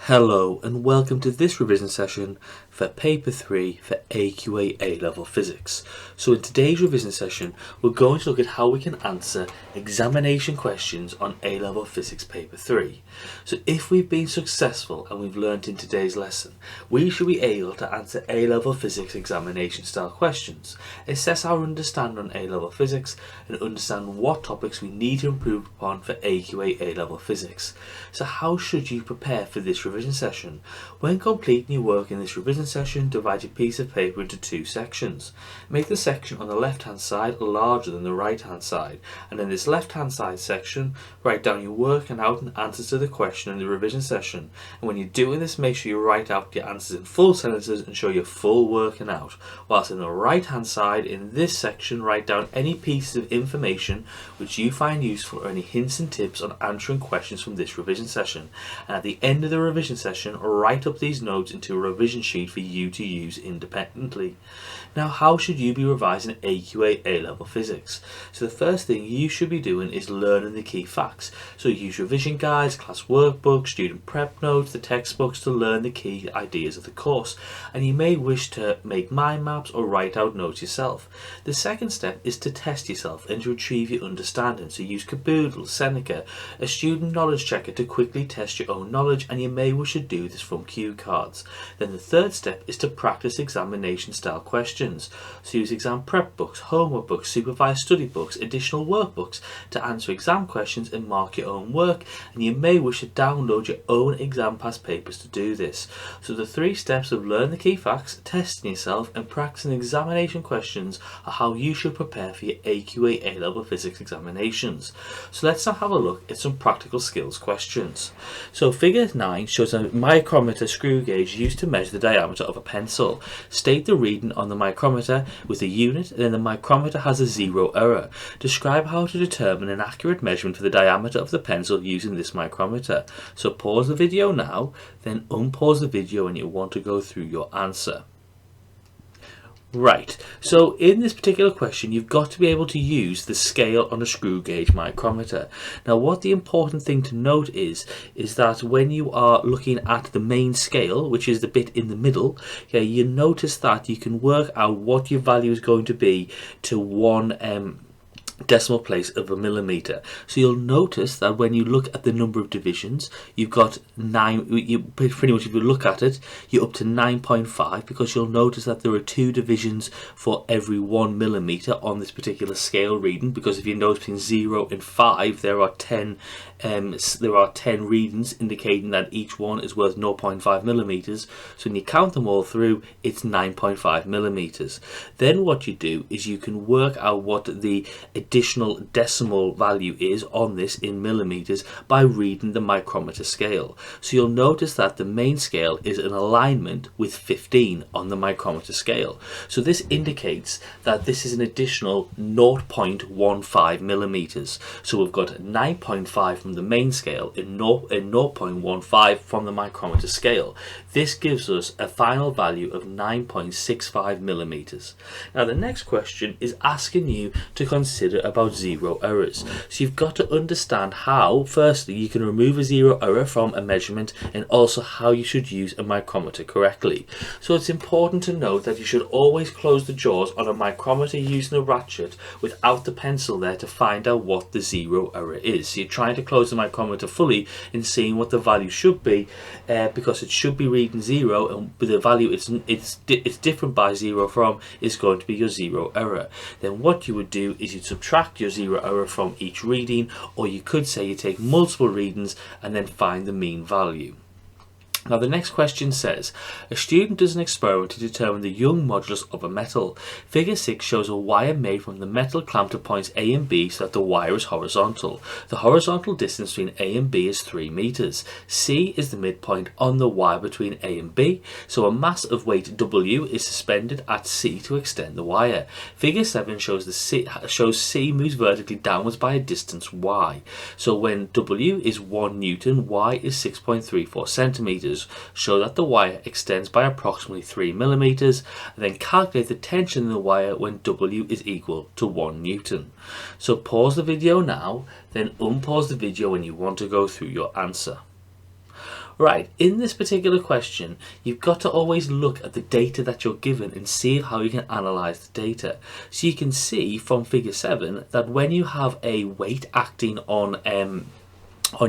Hello and welcome to this revision session for paper 3 for AQA A-level physics. So in today's revision session we're going to look at how we can answer examination questions on A-level physics paper 3. So if we've been successful and we've learnt in today's lesson, we should be able to answer A-level physics examination style questions, assess our understanding on A-level physics and understand what topics we need to improve upon for AQA A-level physics. So how should you prepare for this revision session? When completing your work in this revision session, divide your piece of paper into two sections. Make the section on the left hand side larger than the right hand side, and in this left hand side section write down your work and out and answers to the question in the revision session. And when you're doing this, make sure you write out your answers in full sentences and show your full working out. Whilst in the right hand side in this section, write down any pieces of information which you find useful or any hints and tips on answering questions from this revision session. And at the end of the revision session, write up these notes into a revision sheet for you to use independently. Now, how should you be revising AQA A-level physics? So the first thing you should be doing is learning the key facts. So use revision guides, class workbooks, student prep notes, the textbooks to learn the key ideas of the course. And you may wish to make mind maps or write out notes yourself. The second step is to test yourself and to retrieve your understanding. So use Caboodle, Seneca, a student knowledge checker to quickly test your own knowledge, and you may wish to do this from cue cards. Then the third step is to practice examination style questions. So use exam prep books, homework books, supervised study books, additional workbooks to answer exam questions and mark your own work, and you may wish to download your own exam past papers to do this. So the three steps of learn the key facts, testing yourself and practicing examination questions are how you should prepare for your AQA A-level physics examinations. So let's now have a look at some practical skills questions. So figure 9 shows a micrometer screw gauge used to measure the diameter of a pencil. State the reading on the micrometer with a unit, and then the micrometer has a zero error. Describe how to determine an accurate measurement for the diameter of the pencil using this micrometer. So pause the video now, then unpause the video when you want to go through your answer. Right, so in this particular question you've got to be able to use the scale on a screw gauge micrometer. Now what the important thing to note is that when you are looking at the main scale, which is the bit in the middle, okay, you notice that you can work out what your value is going to be to one decimal place of a millimeter. So you'll notice that when you look at the number of divisions, you've got 9. You pretty much, if you look at it, you're up to 9.5, because you'll notice that there are 2 divisions for every 1 millimeter on this particular scale reading, because if you notice between 0 and 5 there are 10 readings indicating that each one is worth 0.5 millimeters. So when you count them all through, it's 9.5 millimeters. Then what you do is you can work out what the additional decimal value is on this in millimeters by reading the micrometer scale. So you'll notice that the main scale is in alignment with 15 on the micrometer scale. So this indicates that this is an additional 0.15 millimeters. So we've got 9.5 from the main scale and 0.15 from the micrometer scale. This gives us a final value of 9.65 millimeters. Now the next question is asking you to consider about zero errors. So you've got to understand how, firstly, you can remove a zero error from a measurement, and also how you should use a micrometer correctly. So it's important to note that you should always close the jaws on a micrometer using a ratchet without the pencil there to find out what the zero error is. So you're trying to close the micrometer fully and seeing what the value should be, because it should be reading 0, and the value it's different by 0 from is going to be your zero error. Then what you would do is you'd subtract your zero error from each reading, or you could say you take multiple readings and then find the mean value. Now the next question says, a student does an experiment to determine the Young modulus of a metal. Figure 6 shows a wire made from the metal clamped to points A and B so that the wire is horizontal. The horizontal distance between A and B is 3 meters. C is the midpoint on the wire between A and B, so a mass of weight W is suspended at C to extend the wire. Figure 7 shows C moves vertically downwards by a distance Y. So when W is 1 Newton, Y is 6.34 centimeters. Show that the wire extends by approximately 3 millimeters, and then calculate the tension in the wire when W is equal to 1 Newton. So pause the video now, then unpause the video when you want to go through your answer. Right, in this particular question, you've got to always look at the data that you're given and see how you can analyse the data. So you can see from figure 7 that when you have a weight acting on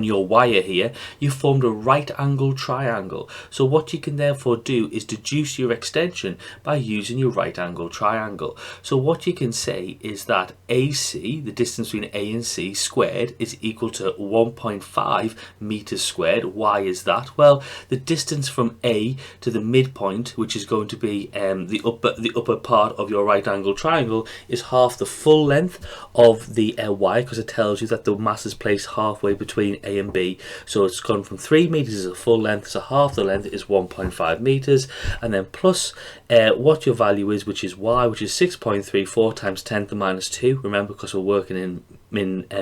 your wire here, you formed a right angle triangle. So what you can therefore do is deduce your extension by using your right angle triangle. So what you can say is that AC, the distance between A and C squared, is equal to 1.5 meters squared. Why is that? Well, the distance from A to the midpoint, which is going to be the upper part of your right angle triangle, is half the full length of the wire, because it tells you that the mass is placed halfway between A and B. So it's gone from 3 meters as a full length, so half the length is 1.5 meters, and then plus what your value is, which is y, which is 6.34 times 10 to the minus 2. Remember, because we're working in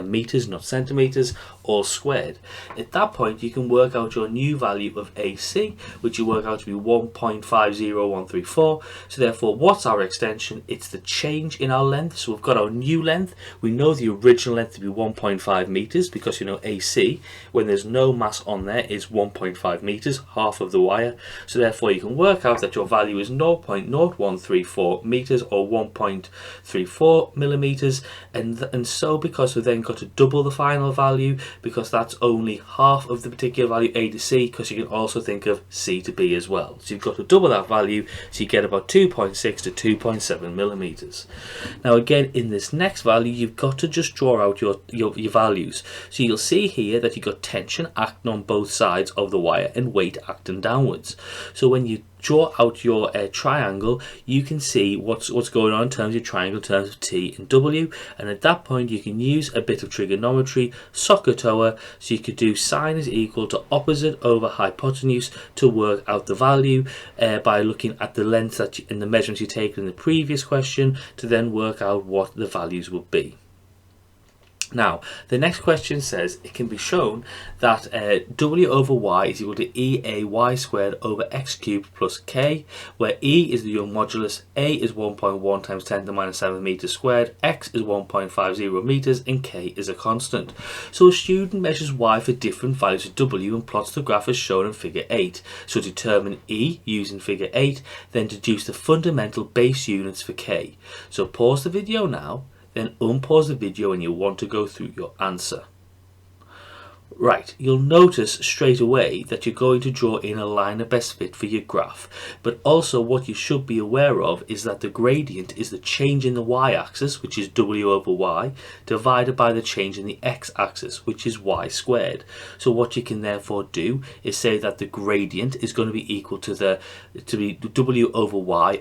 meters, not centimeters, all squared. At that point, you can work out your new value of AC, which you work out to be 1.50134. So therefore, what's our extension? It's the change in our length. So we've got our new length. We know the original length to be 1.5 meters, because you know AC, when there's no mass on there, is 1.5 meters, half of the wire. So therefore, you can work out that your value is 0.0134 meters, or 1.34 millimeters, and so because we've then got to double the final value, because that's only half of the particular value A to C, because you can also think of C to B as well. So you've got to double that value, so you get about 2.6 to 2.7 millimeters. Now again, in this next value, you've got to just draw out your values. So you'll see here that you've got tension acting on both sides of the wire and weight acting downwards. So when you draw out your triangle, you can see what's going on in terms of your triangle, in terms of T and W, and at that point you can use a bit of trigonometry, SOHCAHTOA, so you could do sine is equal to opposite over hypotenuse to work out the value by looking at the length that and the measurements you take in the previous question to then work out what the values will be. Now, the next question says it can be shown that W over Y is equal to EAY squared over X cubed plus K, where E is the Young modulus, A is 1.1 times 10 to the minus 7 meters squared, X is 1.50 meters, and K is a constant. So a student measures Y for different values of W and plots the graph as shown in figure 8. So determine E using figure 8, then deduce the fundamental base units for K. So pause the video now, then unpause the video when you want to go through your answer. Right, you'll notice straight away that you're going to draw in a line of best fit for your graph, but also what you should be aware of is that the gradient is the change in the y-axis, which is W over Y, divided by the change in the x-axis, which is y squared. So what you can therefore do is say that the gradient is going to be equal to W over Y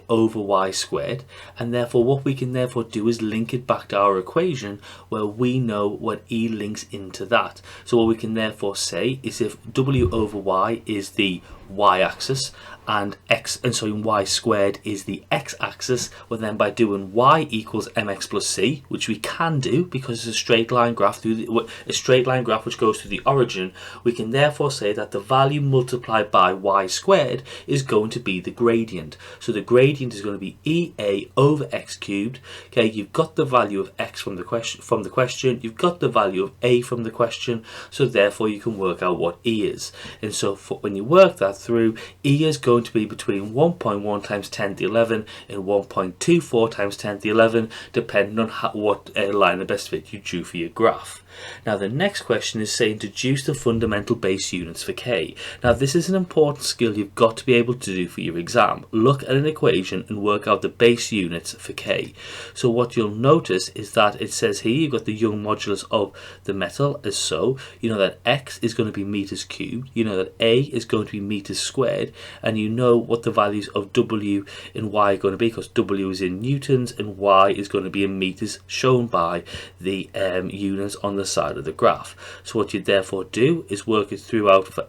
squared, and therefore what we can therefore do is link it back to our equation where we know what E links into that. So what we can therefore say is if W over Y is the y-axis and y squared is the x-axis, well then by doing y equals mx plus c, which we can do because it's a straight line graph which goes through the origin, we can therefore say that the value multiplied by y squared is going to be the gradient. So the gradient is going to be EA over x cubed. Okay, you've got the value of x from the question, you've got the value of a from the question, so therefore you can work out what E is. And so when you work that through, E is going to be between 1.1 times 10 to the 11 and 1.24 times 10 to the 11, depending on what line of best fit you drew for your graph. Now the next question is saying deduce the fundamental base units for K. Now this is an important skill you've got to be able to do for your exam. Look at an equation and work out the base units for K. So what you'll notice is that it says here you've got the Young modulus of the metal as so. You know that X is going to be meters cubed, you know that A is going to be meters squared, and you know what the values of W and Y are going to be because W is in newtons and Y is going to be in meters, shown by the units on the side of the graph. So what you therefore do is work it throughout for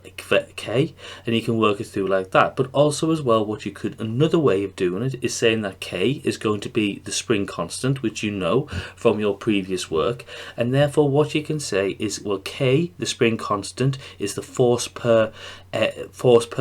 K, and you can work it through like that. But also as well, what you could, another way of doing it is saying that K is going to be the spring constant, which you know from your previous work, and therefore what you can say is, well, K, the spring constant, is the force per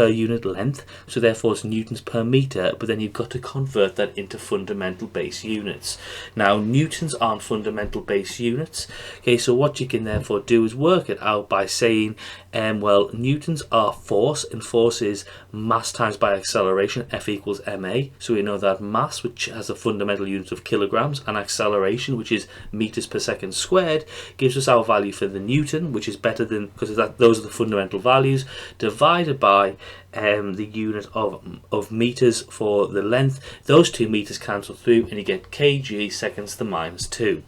unit length, so therefore it's newtons per meter, but then you've got to convert that into fundamental base units. Now newtons aren't fundamental base units, okay, so what you can therefore do is work it out by saying Well, newtons are force, and force is mass times by acceleration, F equals ma. So we know that mass, which has a fundamental unit of kilograms, and acceleration, which is meters per second squared, gives us our value for the newton, which is better than, because those are the fundamental values, divided by the unit of meters for the length. Those two meters cancel through and you get kg seconds to the minus 2.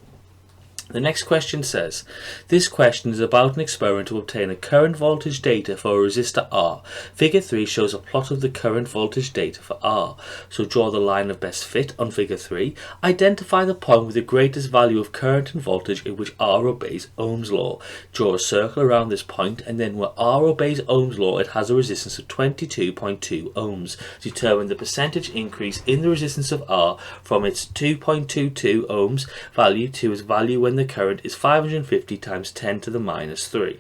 The next question says, this question is about an experiment to obtain a current voltage data for a resistor R. Figure 3 shows a plot of the current voltage data for R. So draw the line of best fit on figure 3. Identify the point with the greatest value of current and voltage in which R obeys Ohm's law. Draw a circle around this point, and then where R obeys Ohm's law, it has a resistance of 22.2 ohms. Determine the percentage increase in the resistance of R from its 2.22 ohms value to its value when the current is 550 times 10 to the minus 3.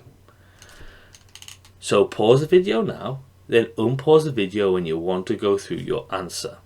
So pause the video now, then unpause the video when you want to go through your answer.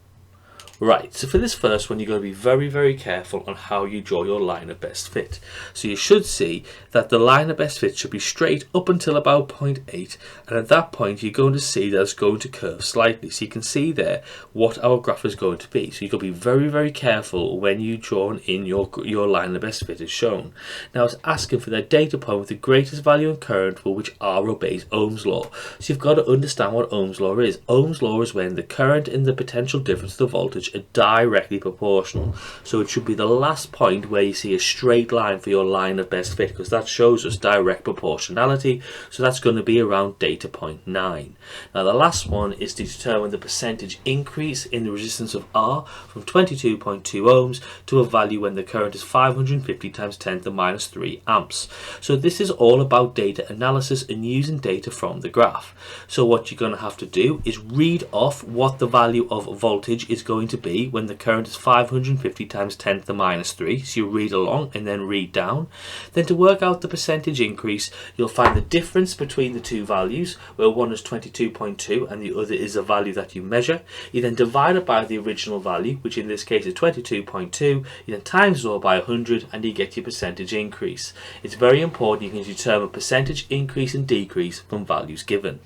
Right, so for this first one, you've got to be very, very careful on how you draw your line of best fit. So you should see that the line of best fit should be straight up until about 0.8, and at that point you're going to see that it's going to curve slightly. So you can see there what our graph is going to be. So you've got to be very, very careful when you draw in your line of best fit is shown. Now it's asking for that data point with the greatest value in current for which R obeys Ohm's law. So you've got to understand what Ohm's law is. Ohm's law is when the current and the potential difference of the voltage are directly proportional. So it should be the last point where you see a straight line for your line of best fit, because that shows us direct proportionality. So that's going to be around data point 9. Now the last one is to determine the percentage increase in the resistance of R from 22.2 ohms to a value when the current is 550 times 10 to the minus 3 amps. So this is all about data analysis and using data from the graph. So what you're going to have to do is read off what the value of voltage is going to be when the current is 550 times 10 to the minus 3. So you read along and then read down. Then to work out the percentage increase, you'll find the difference between the two values, where one is 22.2 and the other is a value that you measure. You then divide it by the original value, which in this case is 22.2. You then times it all by 100 and you get your percentage increase. It's very important you can determine percentage increase and decrease from values given.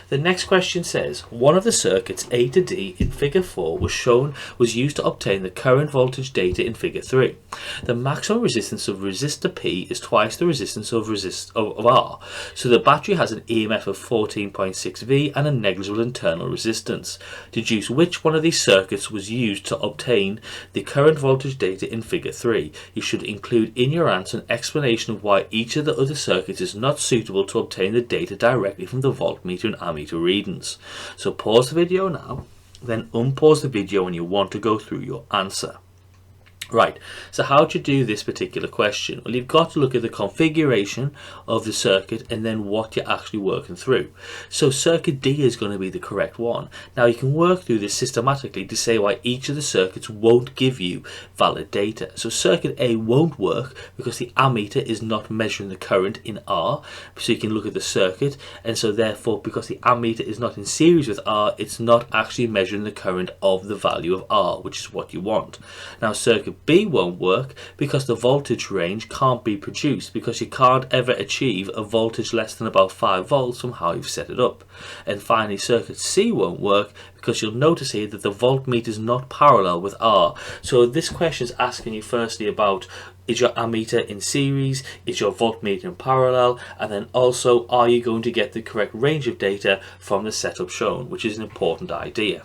The next question says, one of the circuits A to D in figure 4 was used to obtain the current voltage data in figure 3. The maximum resistance of resistor P is twice the resistance of R. So the battery has an EMF of 14.6V and a negligible internal resistance. Deduce which one of these circuits was used to obtain the current voltage data in figure 3. You should include in your answer an explanation of why each of the other circuits is not suitable to obtain the data directly from the voltmeter and ammeter readings. So pause the video now, then unpause the video when you want to go through your answer. Right, so how do you do this particular question? Well, you've got to look at the configuration of the circuit and then what you're actually working through. So circuit D is going to be the correct one. Now you can work through this systematically to say why each of the circuits won't give you valid data. So circuit A won't work because the ammeter is not measuring the current in R. So you can look at the circuit, and so therefore because the ammeter is not in series with R, it's not actually measuring the current of the value of R, which is what you want. Now circuit B won't work because the voltage range can't be produced, because you can't ever achieve a voltage less than about 5 volts from how you've set it up. And finally circuit C won't work because you'll notice here that the voltmeter is not parallel with R. So this question is asking you firstly about, is your ammeter in series, is your voltmeter in parallel, and then also are you going to get the correct range of data from the setup shown, which is an important idea.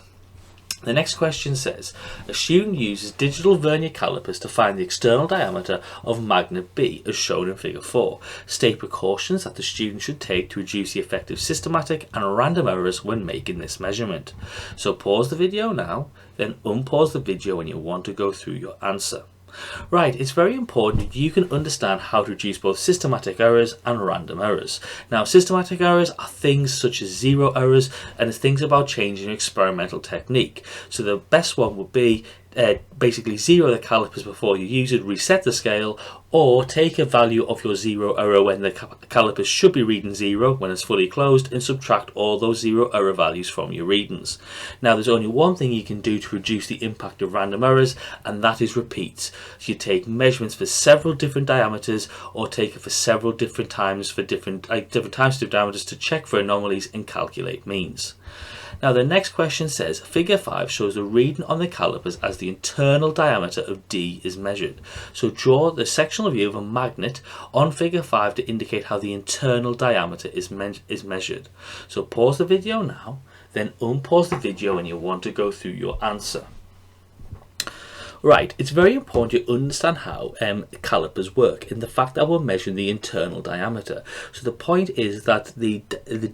The next question says, a student uses digital vernier calipers to find the external diameter of magnet B as shown in figure 4. State precautions that the student should take to reduce the effect of systematic and random errors when making this measurement. So pause the video now, then unpause the video when you want to go through your answer. Right, it's very important that you can understand how to reduce both systematic errors and random errors. Now, systematic errors are things such as zero errors, and it's things about changing your experimental technique. So the best one would be basically zero the calipers before you use it, reset the scale, or take a value of your zero error when the calipers should be reading zero when it's fully closed, and subtract all those zero error values from your readings. Now there's only one thing you can do to reduce the impact of random errors, and that is repeats. So you take measurements for several different diameters, or take it for several different times for different times of diameters to check for anomalies and calculate means. Now the next question says, figure 5 shows the reading on the calipers as the internal diameter of D is measured. So draw the sectional view of a magnet on figure 5 to indicate how the internal diameter is measured. So pause the video now, then unpause the video when you want to go through your answer. Right, it's very important you understand how calipers work in the fact that we're measuring the internal diameter. So the point is that the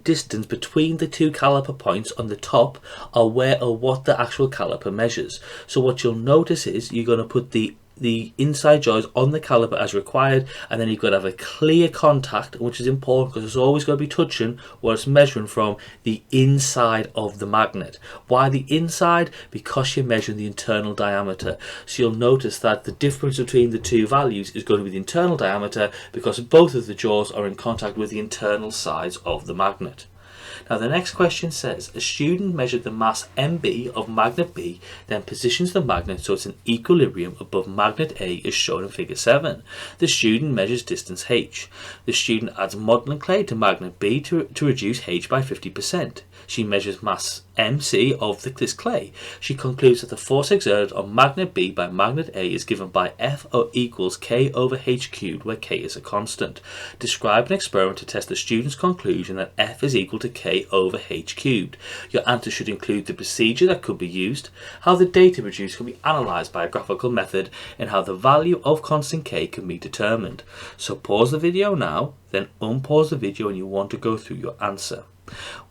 distance between the two caliper points on the top are what the actual caliper measures. So what you'll notice is you're going to put the inside joys on the caliper as required, and then you've got to have a clear contact, which is important because it's always going to be touching what it's measuring from, the inside of the magnet. Why the inside? Because you're measuring the internal diameter. So you'll notice that the difference between the two values is going to be the internal diameter, because both of the jaws are in contact with the internal sides of the magnet. Now the next question says, a student measured the mass MB of magnet B, then positions the magnet so it's in equilibrium above magnet A as shown in figure 7. The student measures distance h. The student adds modeling clay to magnet B to reduce h by 50%. She measures mass MC of this clay. She concludes that the force exerted on magnet B by magnet A is given by F equals K over H cubed, where K is a constant. Describe an experiment to test the student's conclusion that F is equal to K over H cubed. Your answer should include the procedure that could be used, how the data produced can be analysed by a graphical method, and how the value of constant K can be determined. So pause the video now, then unpause the video when you want to go through your answer.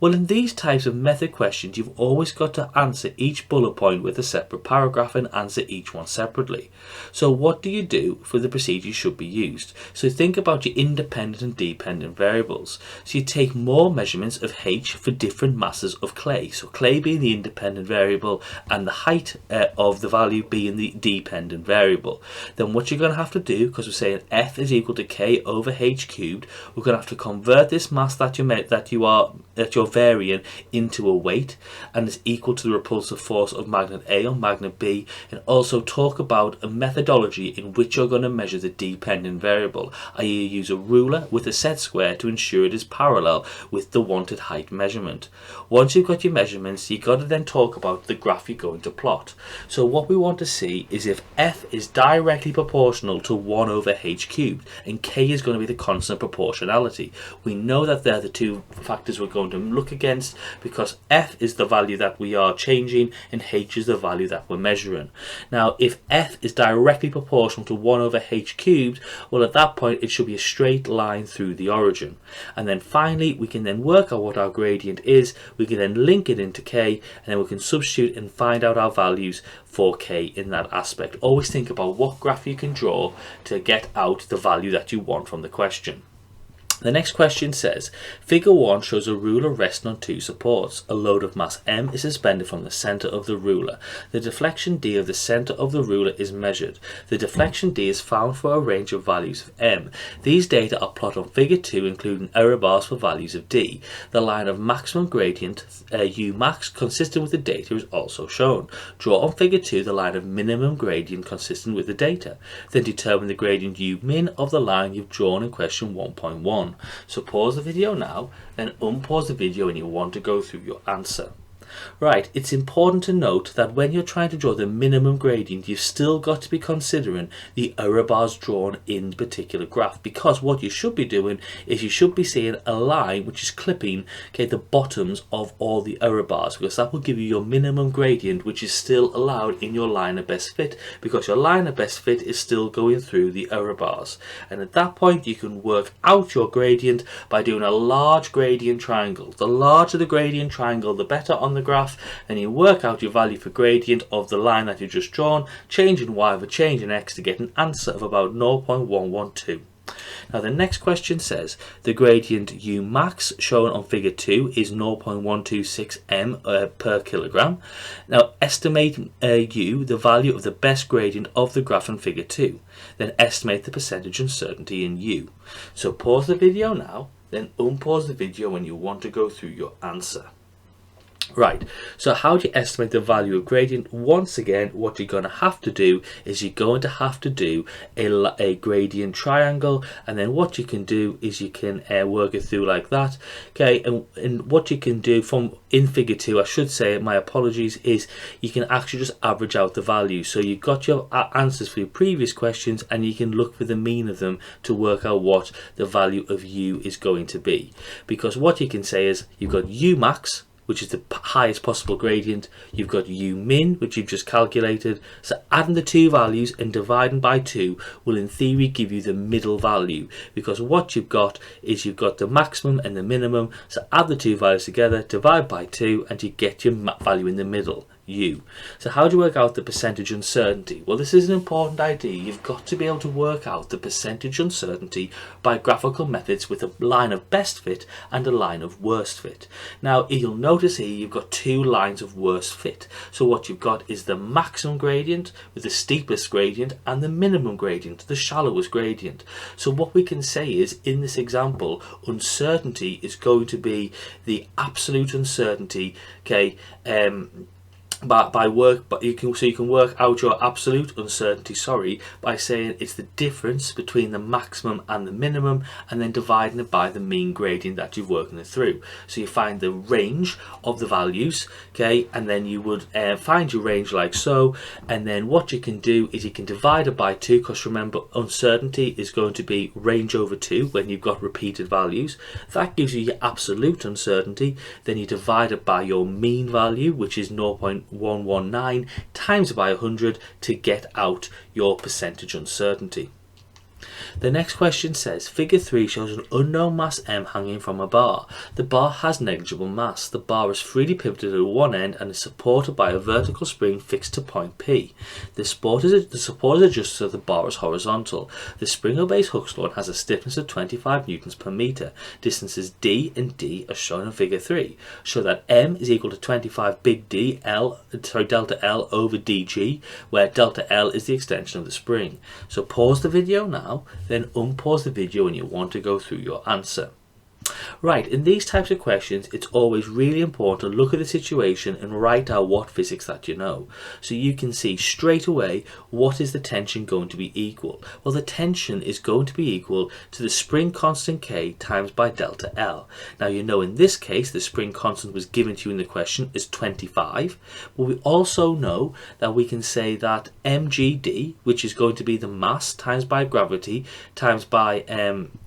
Well, in these types of method questions, you've always got to answer each bullet point with a separate paragraph and answer each one separately. So what do you do for the procedure should be used? So think about your independent and dependent variables. So you take more measurements of H for different masses of clay. So clay being the independent variable and the height of the value being the dependent variable. Then what you're going to have to do, because we're saying F is equal to K over H cubed, we're going to have to convert this mass that you're varying into a weight, and is equal to the repulsive force of magnet A on magnet B, and also talk about a methodology in which you're going to measure the dependent variable, i.e. use a ruler with a set square to ensure it is parallel with the wanted height measurement. Once you've got your measurements, you've got to then talk about the graph you're going to plot. So what we want to see is if F is directly proportional to 1 over H cubed, and K is going to be the constant proportionality. We know that they're the two factors we're going to look against, because F is the value that we are changing and H is the value that we're measuring. Now if F is directly proportional to 1 over H cubed, well at that point it should be a straight line through the origin. And then finally we can then work out what our gradient is, we can then link it into K, and then we can substitute and find out our values for K in that aspect. Always think about what graph you can draw to get out the value that you want from the question. The next question says, figure 1 shows a ruler resting on two supports. A load of mass M is suspended from the centre of the ruler. The deflection D of the centre of the ruler is measured. The deflection D is found for a range of values of M. These data are plotted on figure 2, including error bars for values of D. The line of maximum gradient U max consistent with the data is also shown. Draw on figure 2 the line of minimum gradient consistent with the data. Then determine the gradient U min of the line you've drawn in question 1.1. So pause the video now, then unpause the video when you want to go through your answer. Right, it's important to note that when you're trying to draw the minimum gradient, you've still got to be considering the error bars drawn in the particular graph, because what you should be doing is you should be seeing a line which is clipping the bottoms of all the error bars, because that will give you your minimum gradient, which is still allowed in your line of best fit, because your line of best fit is still going through the error bars. And at that point you can work out your gradient by doing a large gradient triangle. The larger the gradient triangle, the better on the graph, and you work out your value for gradient of the line that you've just drawn, changing y over changing x to get an answer of about 0.112. Now the next question says the gradient U max shown on figure 2 is 0.126 m per kilogram. Now estimate U, the value of the best gradient of the graph in figure 2. Then estimate the percentage uncertainty in U. So pause the video now, then unpause the video when you want to go through your answer. Right, so how do you estimate the value of gradient? Once again, what you're going to have to do is you're going to have to do a gradient triangle, and then what you can do is you can work it through like that. Okay, and what you can do from in figure 2, I should say, my apologies, is you can actually just average out the values. So you've got your answers for your previous questions, and you can look for the mean of them to work out what the value of U is going to be. Because what you can say is you've got U max, which is the highest possible gradient, you've got U min, which you've just calculated, so adding the two values and dividing by 2 will in theory give you the middle value, because what you've got is you've got the maximum and the minimum, so add the two values together, divide by 2, and you get your value in the middle, U. So how do you work out the percentage uncertainty? Well, this is an important idea. You've got to be able to work out the percentage uncertainty by graphical methods with a line of best fit and a line of worst fit. Now you'll notice here you've got two lines of worst fit. So what you've got is the maximum gradient with the steepest gradient and the minimum gradient, the shallowest gradient. So what we can say is in this example, uncertainty is going to be the absolute uncertainty, okay, you can work out your absolute uncertainty, by saying it's the difference between the maximum and the minimum, and then dividing it by the mean gradient that you're working it through. So you find the range of the values, okay, and then you would find your range like so, and then what you can do is you can divide it by 2, because remember uncertainty is going to be range over 2 when you've got repeated values. That gives you your absolute uncertainty. Then you divide it by your mean value, which is 0.119, times it by 100 to get out your percentage uncertainty. The next question says, figure 3 shows an unknown mass m hanging from a bar. The bar has negligible mass. The bar is freely pivoted at one end and is supported by a vertical spring fixed to point P. The support is adjusted so the bar is horizontal. The spring obeys Hooke's law and has a stiffness of 25 newtons per meter. Distances D and D are shown in figure 3. Show that m is equal to 25 big D delta L over dg, where delta L is the extension of the spring. So pause the video now, then unpause the video when you want to go through your answer. Right, in these types of questions, it's always really important to look at the situation and write out what physics that you know. So you can see straight away, what is the tension going to be equal? Well, the tension is going to be equal to the spring constant K times by delta L. Now you know in this case, the spring constant was given to you in the question is 25. But we also know that we can say that mgd, which is going to be the mass times by gravity times by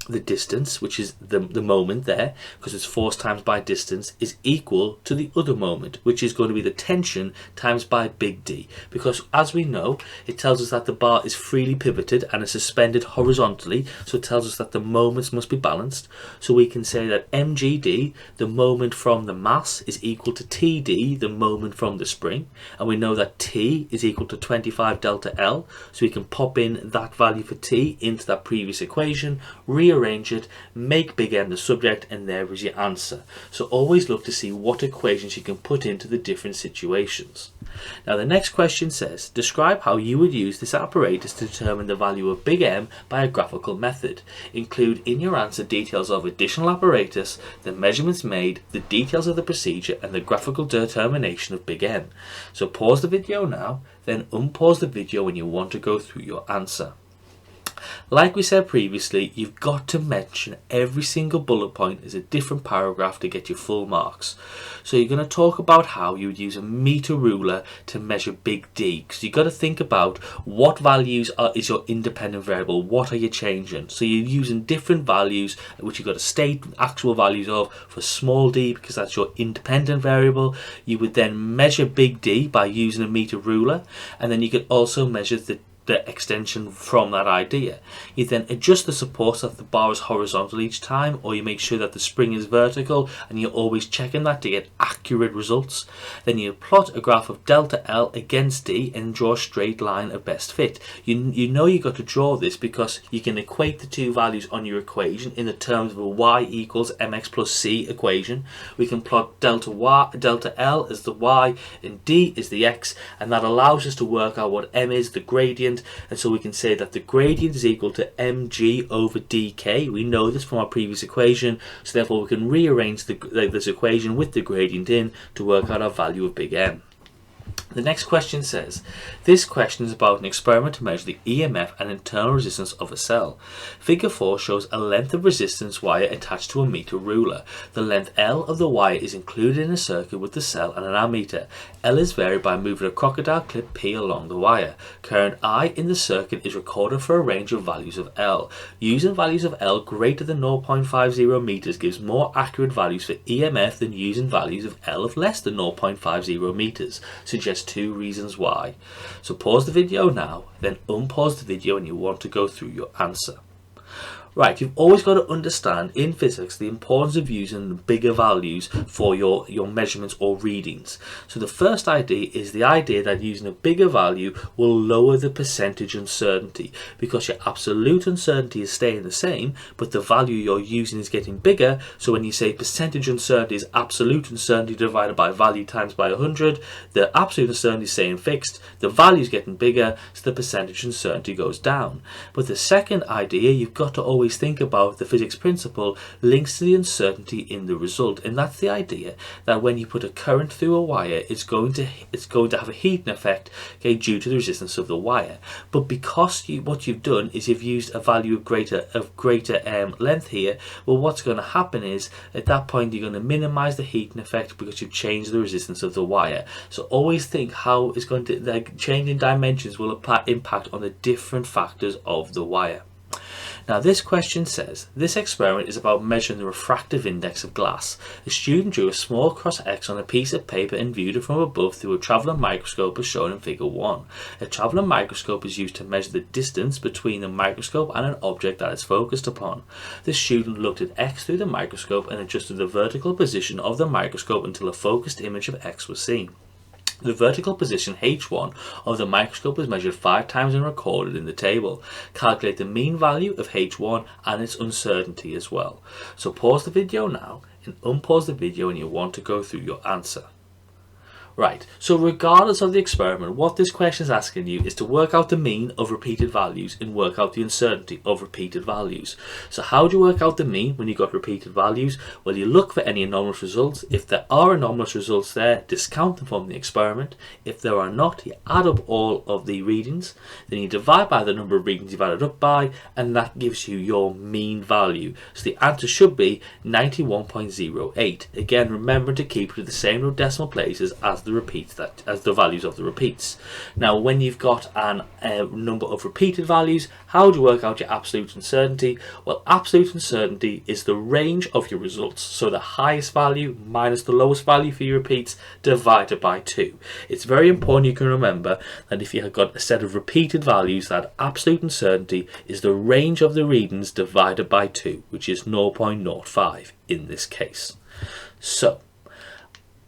the distance, which is the moment there, because it's force times by distance, is equal to the other moment, which is going to be the tension times by big D, because as we know, it tells us that the bar is freely pivoted and is suspended horizontally, so it tells us that the moments must be balanced. So we can say that mgd, the moment from the mass, is equal to td, the moment from the spring, and we know that t is equal to 25 delta L, so we can pop in that value for t into that previous equation, rearrange it, make big M the subject, and there is your answer. So always look to see what equations you can put into the different situations. Now the next question says, describe how you would use this apparatus to determine the value of big M by a graphical method. Include in your answer details of additional apparatus, the measurements made, the details of the procedure, and the graphical determination of big M. So pause the video now, then unpause the video when you want to go through your answer. Like we said previously, you've got to mention every single bullet point as a different paragraph to get your full marks. So you're going to talk about how you would use a meter ruler to measure big D, because you've got to think about what values is your independent variable, what are you changing. So you're using different values which you've got to state actual values of for small d, because that's your independent variable. You would then measure big D by using a meter ruler, and then you could also measure the the extension from that idea. You then adjust the support so that the bar is horizontal each time, or you make sure that the spring is vertical, and you're always checking that to get accurate results. Then you plot a graph of delta L against D and draw a straight line of best fit. You know you got to draw this because you can equate the two values on your equation in the terms of a y equals mx plus c equation. We can plot delta L as the y and D is the x, and that allows us to work out what m is, the gradient, and so we can say that the gradient is equal to mg over dk. We know this from our previous equation, so therefore we can rearrange this equation with the gradient in to work out our value of big M. The next question says, this question is about an experiment to measure the EMF and internal resistance of a cell. Figure 4 shows a length of resistance wire attached to a meter ruler. The length L of the wire is included in a circuit with the cell and an ammeter. L is varied by moving a crocodile clip P along the wire. Current I in the circuit is recorded for a range of values of L. Using values of L greater than 0.50 meters gives more accurate values for EMF than using values of L of less than 0.50 meters. Suggest two reasons why. So pause the video now, then unpause the video when you want to go through your answer. Right, you've always got to understand in physics the importance of using bigger values for your measurements or readings. So the first idea is the idea that using a bigger value will lower the percentage uncertainty, because your absolute uncertainty is staying the same, but the value you're using is getting bigger. So when you say percentage uncertainty is absolute uncertainty divided by value times by 100, the absolute uncertainty is staying fixed, the value is getting bigger, so the percentage uncertainty goes down. But the second idea you've got to always think about, the physics principle, links to the uncertainty in the result, and that's the idea that when you put a current through a wire, it's going to have a heating effect, okay, due to the resistance of the wire. But because what you've done is you've used a value of greater length here, well, what's going to happen is at that point you're going to minimize the heating effect because you've changed the resistance of the wire. So always think how it's going to, like, changing dimensions will impact on the different factors of the wire. Now this question says, this experiment is about measuring the refractive index of glass. A student drew a small cross X on a piece of paper and viewed it from above through a travelling microscope as shown in figure 1. A travelling microscope is used to measure the distance between the microscope and an object that is focused upon. The student looked at X through the microscope and adjusted the vertical position of the microscope until a focused image of X was seen. The vertical position H1 of the microscope was measured 5 times and recorded in the table. Calculate the mean value of H1 and its uncertainty as well. So pause the video now and unpause the video when you want to go through your answer. Right, so regardless of the experiment, what this question is asking you is to work out the mean of repeated values and work out the uncertainty of repeated values. So how do you work out the mean when you've got repeated values? Well, you look for any anomalous results. If there are anomalous results there, discount them from the experiment. If there are not, you add up all of the readings, then you divide by the number of readings you've added up by, and that gives you your mean value. So the answer should be 91.08. Again, remember to keep it at the same decimal places as the values of the repeats. Now when you've got a number of repeated values, how do you work out your absolute uncertainty? Well, absolute uncertainty is the range of your results, so the highest value minus the lowest value for your repeats divided by 2. It's very important you can remember that if you have got a set of repeated values, that absolute uncertainty is the range of the readings divided by 2, which is 0.05 in this case. So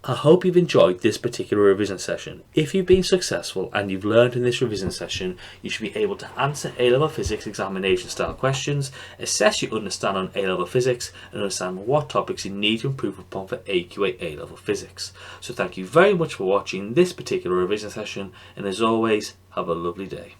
I hope you've enjoyed this particular revision session. If you've been successful and you've learned in this revision session, you should be able to answer A-level physics examination style questions, assess your understanding on A-level physics, and understand what topics you need to improve upon for AQA A-level physics. So thank you very much for watching this particular revision session, and as always, have a lovely day.